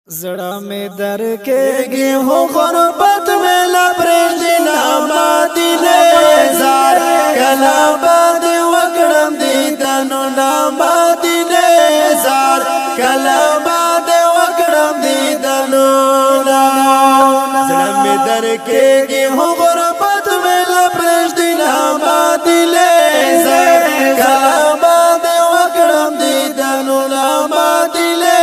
زړه می درکېږي هو غربت می لبرېږي نامه دینه زار کله باد وکړم دیدنو نامه دینه زار کله باد وکړم دیدنو زړه می درکېږي هو غربت می لبرېږي نامه دینه زار کله باد وکړم دیدنو نامه دینه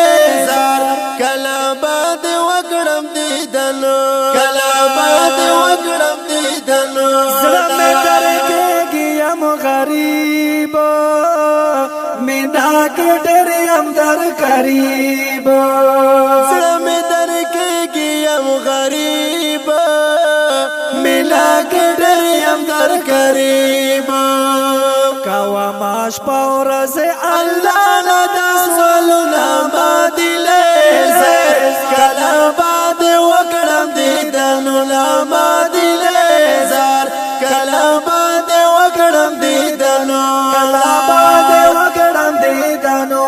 زار کله باد وکړم دیدنو کله باد وکړم دیدنو زړه مې درکېږي یم غریب مینا کې ډېر یم در قریب زړه مې درکېږي یم غریب مینا کې ډېر یم در قریب کوا ماش پاورز الله نه دسولنا مادله کلا باد وکړم دیدنو نامه دله زار کلا باد وکړم دیدنو کلا باد وکړم دیدنو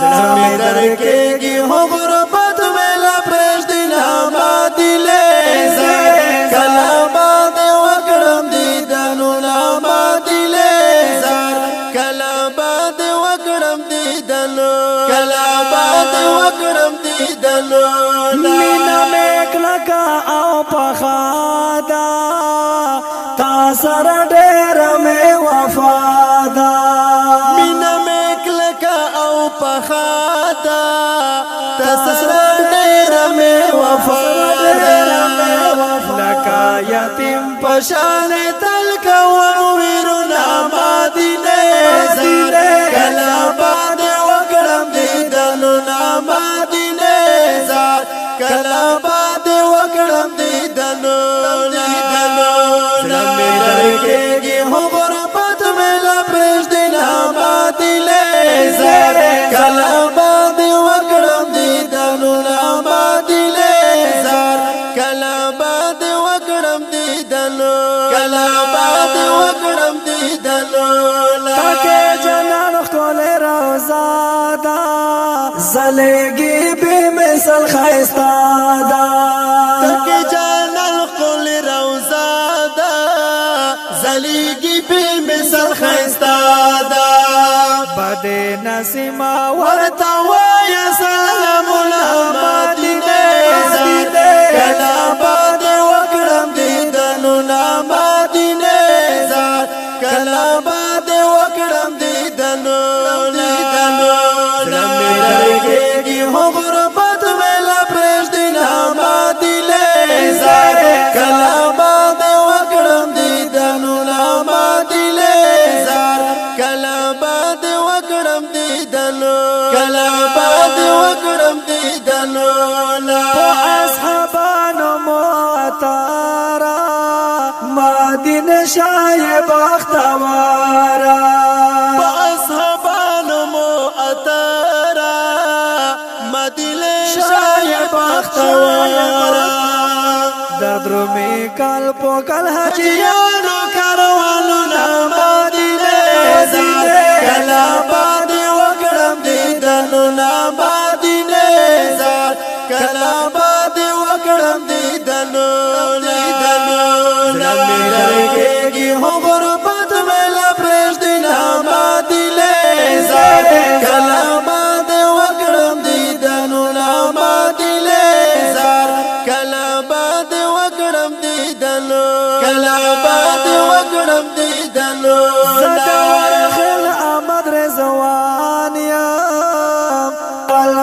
زړه مې درکېږي هو غربت مې لبرېږي نامه دله زار کلا باد وکړم دیدنو نامه دله زار کلا باد وکړم دیدنو کلا باد وکړم دیدنو مینا میکلکا او پخادا تا سره ډېر مې وفادا مینا میکلکا او پخادا تا سره ډېر مې وفادا لکا یتیم پشان تل کوم ویرونه مدینه زار کلا باد وکړم دیدنو نامه کلا باد وکړم دیدنو زړه مې درکېږي هو غربت مې لبرېږي نامه دله زار کلا باد وکړم دیدنو نامه دله زار کلا باد وکړم دیدنو کلا باد وکړم دیدنو تاکه جنان خپل روزا دا زلګي به مثل خيستا دا تک جانل قل روزا دا زلګي به مثل خيستا دا بد نسما ورتا ويا سلام مدینه زار کلا باد وکړم دیدنو مدینه زار کلا باد وکړم دیدنو هو غربت مې لبرېږي نامه دله زار کلا باد وکړم دیدنو نامه دله زار کلا باد وکړم دیدنو کلا باد وکړم دیدنو په اصحابانو معطرا مدینه شای بختوارا په اصحابانو معطرا مدینه شای بختوارا دادرو می کال پو کال حجیانو کاروانو مدینه زار کلا باد وکړم دیدنو مدینه زار کلا باد وکړم دیدنو زړه مې درکېږي هو غربت مې لبرېږي نامه دله زار کلا باد وکړم دیدنو نامه دله زار کلا باد وکړم دیدنو کلا باد وکړم دیدنو زدور خل آمد رضوان یم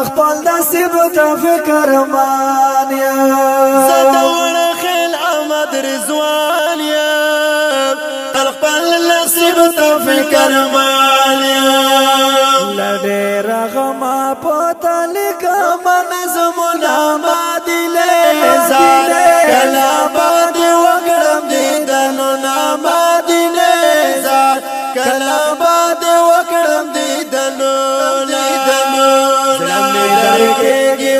خپل نصیب ته فکر مان یم زدور خل آمد رضوان یم خپل نصیب ته فکر مان یم لډې رغما پته لګم نظمونه مدله زار کلا باد وکړم دیدنو مدینه زار کلا باد وکړم دیدنو زړه مې درکېږي